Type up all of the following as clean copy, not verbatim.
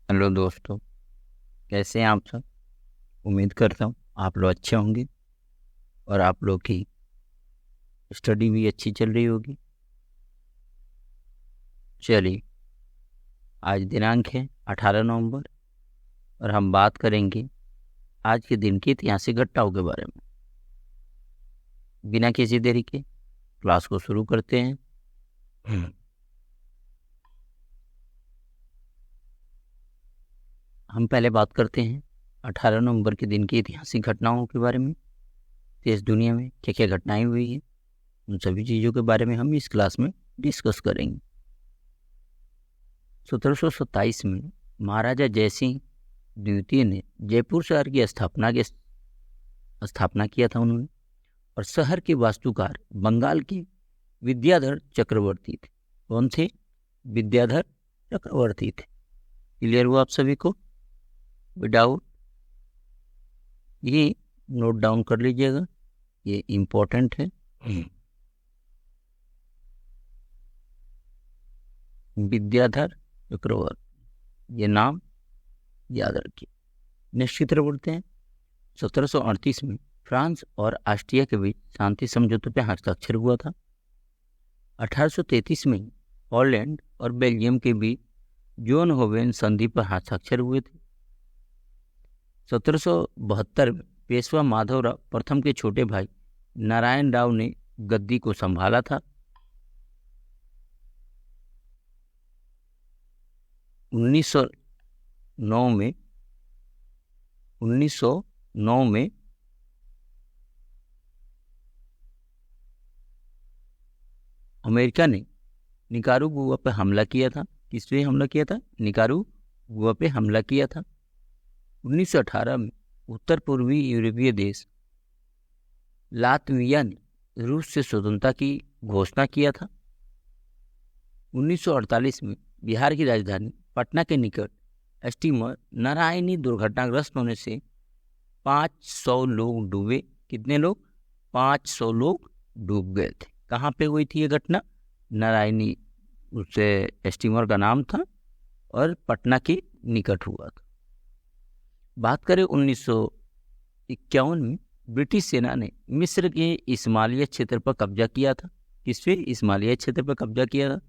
Hello दोस्तों, कैसे हैं आप सब। उम्मीद करता हूँ आप लोग अच्छे होंगे और आप लोग की स्टडी भी अच्छी चल रही होगी। चलिए, आज दिनांक है 18 नवंबर और हम बात करेंगे आज के दिन की ऐतिहासिक घटनाओं के बारे में। बिना किसी देरी के क्लास को शुरू करते हैं। हम पहले बात करते हैं 18 नवंबर के दिन की ऐतिहासिक घटनाओं के बारे में। देश दुनिया में क्या क्या घटनाएं हुई हैं, उन सभी चीज़ों के बारे में हम इस क्लास में डिस्कस करेंगे। 1727 में महाराजा जयसिंह द्वितीय ने जयपुर शहर की स्थापना किया था उन्होंने। और शहर के वास्तुकार बंगाल के विद्याधर चक्रवर्ती थे। कौन थे? विद्याधर चक्रवर्ती थे। क्लियर हुआ आप सभी को? विदाउट ये नोट डाउन कर लीजिएगा, ये इंपॉर्टेंट है। विद्याधर चक्रवर्ती, ये नाम याद रखिए। नेक्स्ट की तरफ बढ़ते हैं। 1738 में फ्रांस और ऑस्ट्रिया के बीच शांति समझौते पर हस्ताक्षर हुआ था। 1833 में हॉलैंड और बेल्जियम के बीच जोन होवेन संधि पर हस्ताक्षर हुए थे। 1772 में पेशवा माधवराव प्रथम के छोटे भाई नारायण राव ने गद्दी को संभाला था। 1909 में अमेरिका ने निकारागुआ पर हमला किया था। किस पे हमला किया था? निकारागुआ पे हमला किया था। 1918 में उत्तर पूर्वी यूरोपीय देश लातविया ने रूस से स्वतंत्रता की घोषणा किया था। 1948 में बिहार की राजधानी पटना के निकट स्टीमर नारायणी दुर्घटनाग्रस्त होने से 500 लोग डूबे। कितने लोग? 500 लोग डूब गए थे। कहाँ पे हुई थी ये घटना? नारायणी, उससे स्टीमर का नाम था और पटना के निकट हुआ था। बात करें 1951 में ब्रिटिश सेना ने मिस्र के इस्माइलिया क्षेत्र पर कब्जा किया था। किस पे? इस्माइलिया क्षेत्र पर कब्जा किया था।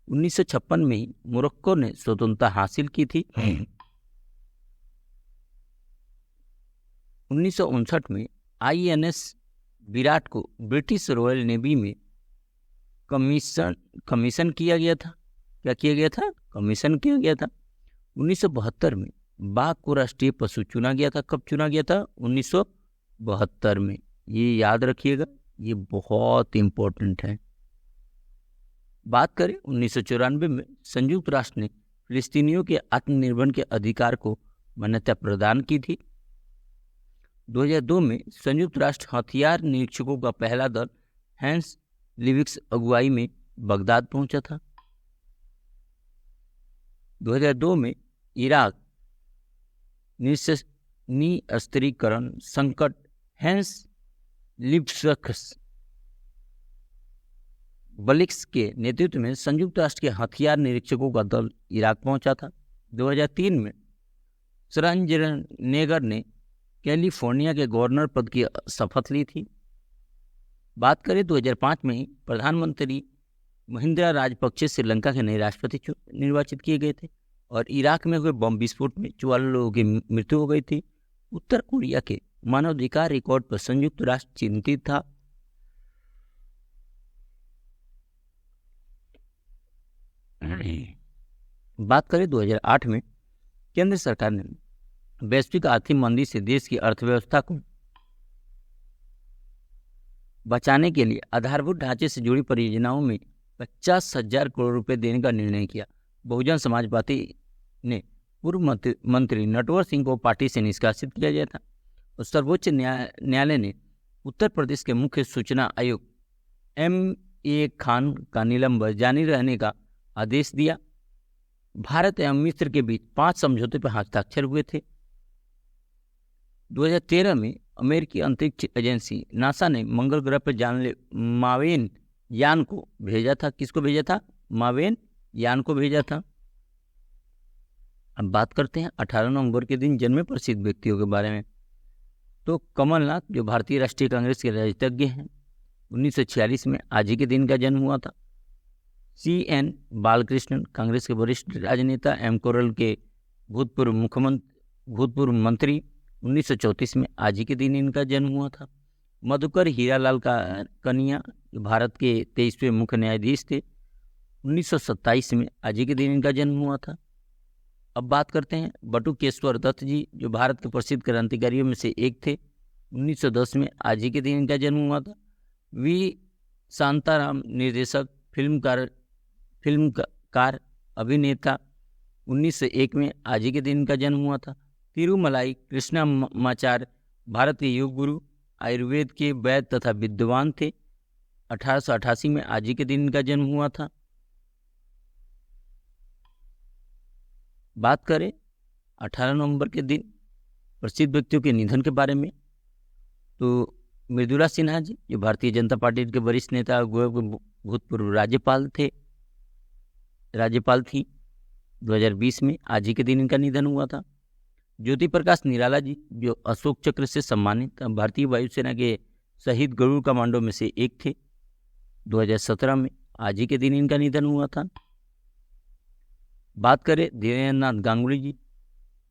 1956 में ही मोरक्को ने स्वतंत्रता हासिल की थी। 1959 में INS विराट को ब्रिटिश रॉयल नेवी में कमीशन किया गया था। क्या किया गया था? कमीशन किया गया था। 1972 में बाघ को राष्ट्रीय पशु चुना गया था। कब चुना गया था? 1972 में। ये याद रखिएगा, ये बहुत इंपॉर्टेंट है। बात करें 1994 में संयुक्त राष्ट्र ने फिलिस्तीनियों के आत्मनिर्भर के अधिकार को मान्यता प्रदान की थी। 2002 में संयुक्त राष्ट्र हथियार निरीक्षकों का पहला दल हैंस लिविक्स अगुवाई में बगदाद पहुंचा था। 2002 में इराक निस्त्रीकरण संकट हैंस लिव्सक्स बलिक्स के नेतृत्व में संयुक्त राष्ट्र के हथियार निरीक्षकों का दल इराक पहुंचा था। 2003 में श्रंजनेगर ने कैलिफोर्निया के गवर्नर पद की शपथ ली थी। बात करें 2005 में ही प्रधानमंत्री महिंद्रा राजपक्षे श्रीलंका के नए राष्ट्रपति निर्वाचित किए गए थे। और इराक में हुए बम विस्फोट में 44 लोगों की मृत्यु हो गई थी। उत्तर कोरिया के मानवाधिकार रिकॉर्ड पर संयुक्त राष्ट्र चिंतित था। बात करें 2008 में केंद्र सरकार ने वैश्विक आर्थिक मंदी से देश की अर्थव्यवस्था को बचाने के लिए आधारभूत ढांचे से जुड़ी परियोजनाओं में 50,000 करोड़ रुपए देने का निर्णय किया। बहुजन समाज पार्टी ने पूर्व मंत्री नटवर सिंह को पार्टी से निष्कासित किया गया था। और सर्वोच्च न्यायालय ने उत्तर प्रदेश के मुख्य सूचना आयुक्त MA खान का निलंबन जारी रहने का आदेश दिया। भारत एवं मिस्र के बीच 5 समझौते पर हस्ताक्षर हुए थे। 2013 में अमेरिकी अंतरिक्ष एजेंसी नासा ने मंगल ग्रह पर जानलेवा मावेन यान को भेजा था। किसको भेजा था? मावेन यान को भेजा था। अब बात करते हैं 18 नवंबर के दिन जन्मे प्रसिद्ध व्यक्तियों के बारे में। तो कमलनाथ जो भारतीय राष्ट्रीय कांग्रेस के राजनीतिज्ञ हैं, 1946 में आज ही के दिन का जन्म हुआ था। CN बालकृष्णन कांग्रेस के वरिष्ठ राजनेता एम कोरल के भूतपूर्व मंत्री, 1934 में आज ही के दिन इनका जन्म हुआ था। मधुकर हीरालाल का कन्या जो भारत के 23वें मुख्य न्यायाधीश थे, 1927 में आज ही के दिन इनका जन्म हुआ था। अब बात करते हैं बटुकेश्वर दत्त जी जो भारत के प्रसिद्ध क्रांतिकारियों में से एक थे, 1910 में आज ही के दिन इनका जन्म हुआ था। वी शांताराम निर्देशक, फिल्मकार, अभिनेता, 1901 में आज ही के दिन इनका जन्म हुआ था। तिरुमलाई कृष्णमाचार्य भारत के योग गुरु, आयुर्वेद के वैद्य तथा विद्वान थे, 1888 में आज ही के दिन इनका जन्म हुआ था। बात करें 18 नवंबर के दिन प्रसिद्ध व्यक्तियों के निधन के बारे में, तो मृदुला सिन्हा जी जो भारतीय जनता पार्टी के वरिष्ठ नेता, भूतपूर्व राज्यपाल थी, 2020 में आज ही के दिन इनका निधन हुआ था। ज्योति प्रकाश निराला जी जो अशोक चक्र से सम्मानित भारतीय वायुसेना के शहीद गरुड़ कमांडो में से एक थे, 2017 में आज ही के दिन इनका निधन हुआ था। बात करें धीरेन्द्र नाथ गांगुली जी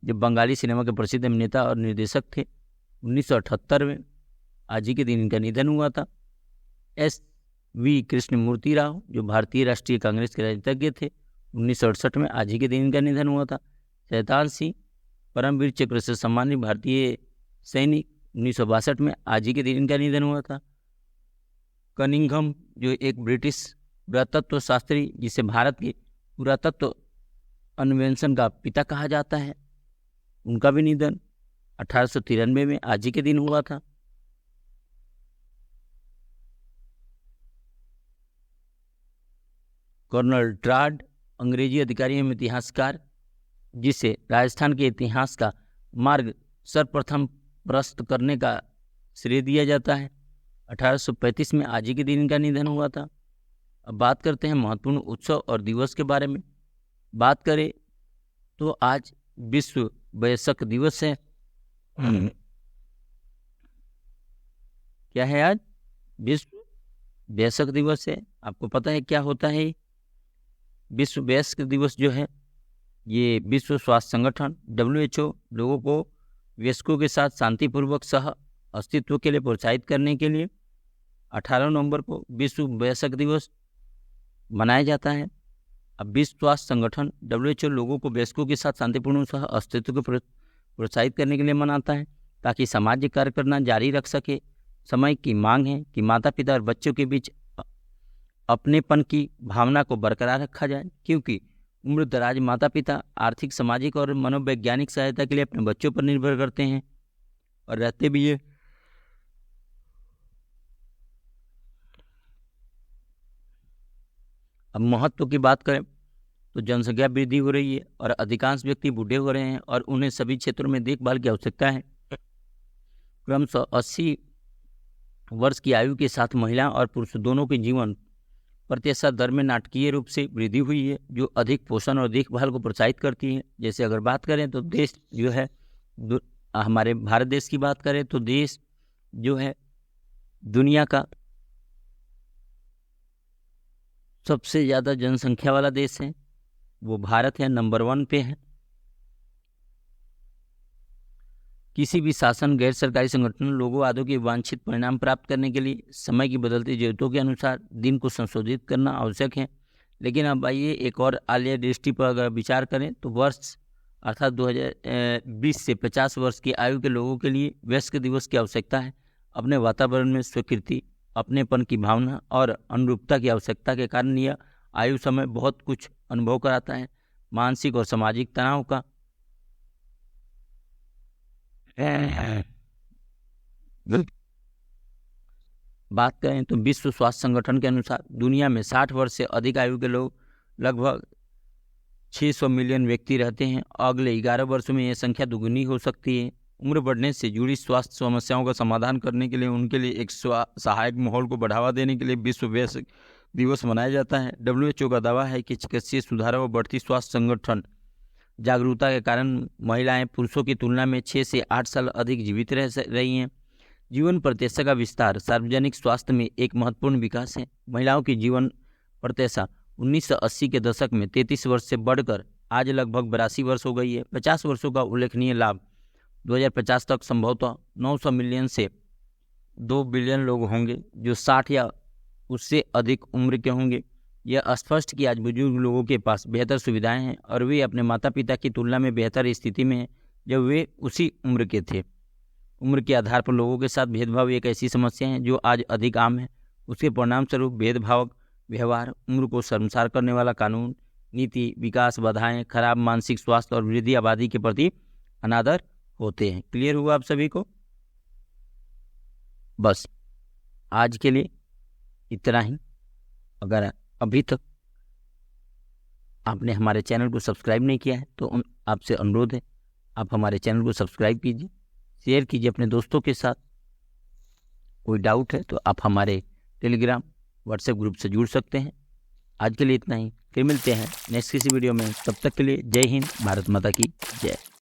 जो बंगाली सिनेमा के प्रसिद्ध अभिनेता और निर्देशक थे, 1978 में आज ही के दिन इनका निधन हुआ था। SV कृष्णमूर्ति राव जो भारतीय राष्ट्रीय कांग्रेस के राजनीतिज्ञ थे, 1968 में आज ही के दिन इनका निधन हुआ था। शैतान सिंह परमवीर चक्र से सम्मानित भारतीय सैनिक, 1962 में आज ही के दिन इनका निधन हुआ था। कनिंघम जो एक ब्रिटिश पुरातत्व शास्त्री जिसे भारत के पुरातत्व अन्वेषण का पिता कहा जाता है, उनका भी निधन 1893 में आज ही के दिन हुआ था। कर्नल ट्राड अंग्रेजी अधिकारी एवं इतिहासकार जिसे राजस्थान के इतिहास का मार्ग सर्वप्रथम प्रस्तुत करने का श्रेय दिया जाता है, 1835 में आज ही के दिन इनका निधन हुआ था। अब बात करते हैं महत्वपूर्ण उत्सव और दिवस के बारे में। बात करें तो आज विश्व वयस्क दिवस है। क्या है आज? विश्व वयस्क दिवस है। आपको पता है क्या होता है विश्व वयस्क दिवस? जो है ये विश्व स्वास्थ्य संगठन WHO लोगों को वयस्कों के साथ शांतिपूर्वक सह अस्तित्व के लिए प्रोत्साहित करने के लिए 18 नवंबर को विश्व वयस्क दिवस मनाया जाता है। अब विश्व स्वास्थ्य संगठन WHO लोगों को वयस्कों के साथ शांतिपूर्ण सह अस्तित्व को प्रोत्साहित करने के लिए मनाता है ताकि समाज कार्य करना जारी रख सके। समय की मांग है कि माता पिता और बच्चों के बीच अपनेपन की भावना को बरकरार रखा जाए, क्योंकि उम्र दराज माता पिता आर्थिक, सामाजिक और मनोवैज्ञानिक सहायता के लिए अपने बच्चों पर निर्भर करते हैं और रहते भी है। अब महत्व की बात करें तो जनसंख्या वृद्धि हो रही है और अधिकांश व्यक्ति बूढ़े हो रहे हैं और उन्हें सभी क्षेत्रों में देखभाल की आवश्यकता है। क्रमशः 80 वर्ष की आयु के साथ महिला और पुरुष दोनों के जीवन प्रत्याशा दर में नाटकीय रूप से वृद्धि हुई है, जो अधिक पोषण और देखभाल को प्रोत्साहित करती है। जैसे अगर बात करें तो देश जो है हमारे भारत देश की बात करें तो देश जो है दुनिया का सबसे ज़्यादा जनसंख्या वाला देश है, वो भारत है, नंबर 1 पे है। किसी भी शासन, गैर सरकारी संगठन लोगों आदि के वांछित परिणाम प्राप्त करने के लिए समय की बदलती जरूरतों के अनुसार दिन को संशोधित करना आवश्यक है। लेकिन अब आइए एक और आलिया दृष्टि पर अगर विचार करें तो वर्ष अर्थात 2020 से 50 वर्ष की आयु के लोगों के लिए वयस्क दिवस की आवश्यकता है। अपने वातावरण में स्वीकृति, अपनेपन की भावना और अनुरूपता की आवश्यकता के कारण यह आयु समय बहुत कुछ अनुभव कराता है। मानसिक और सामाजिक तनाव का बात करें तो विश्व स्वास्थ्य संगठन के अनुसार दुनिया में 60 वर्ष से अधिक आयु के लोग लगभग 600 मिलियन व्यक्ति रहते हैं। अगले 11 वर्षों में यह संख्या दुगुनी हो सकती है। उम्र बढ़ने से जुड़ी स्वास्थ्य समस्याओं का समाधान करने के लिए उनके लिए एक सहायक माहौल को बढ़ावा देने के लिए विश्व वयस्क दिवस मनाया जाता है। WHO का दावा है कि चिकित्सीय सुधारों और बढ़ती स्वास्थ्य संगठन जागरूकता के कारण महिलाएं पुरुषों की तुलना में 6 से 8 साल अधिक जीवित रह रही हैं। जीवन प्रत्याशा का विस्तार सार्वजनिक स्वास्थ्य में एक महत्वपूर्ण विकास है। महिलाओं की जीवन प्रत्याशा 1980 के दशक में 33 वर्ष से बढ़कर आज लगभग 82 वर्ष हो गई है। 50 वर्षों का उल्लेखनीय लाभ 2050 तक संभवतः 900 मिलियन से 2 बिलियन लोग होंगे जो 60 या उससे अधिक उम्र के होंगे। यह स्पष्ट कि आज बुजुर्ग लोगों के पास बेहतर सुविधाएं हैं और वे अपने माता पिता की तुलना में बेहतर स्थिति में हैं जब वे उसी उम्र के थे। उम्र के आधार पर लोगों के साथ भेदभाव एक ऐसी समस्या है जो आज अधिक आम है। उसके परिणाम स्वरूप भेदभाव व्यवहार, उम्र को शर्मसार करने वाला कानून, नीति, विकास बाधाएं, खराब मानसिक स्वास्थ्य और वृद्धि आबादी के प्रति अनादर होते हैं। क्लियर हुआ आप सभी को? बस आज के लिए इतना ही। अगर अभी तक आपने हमारे चैनल को सब्सक्राइब नहीं किया है तो आपसे अनुरोध है आप हमारे चैनल को सब्सक्राइब कीजिए, शेयर कीजिए अपने दोस्तों के साथ। कोई डाउट है तो आप हमारे टेलीग्राम व्हाट्सएप ग्रुप से जुड़ सकते हैं। आज के लिए इतना ही, फिर मिलते हैं नेक्स्ट किसी वीडियो में। तब तक के लिए जय हिंद, भारत माता की जय।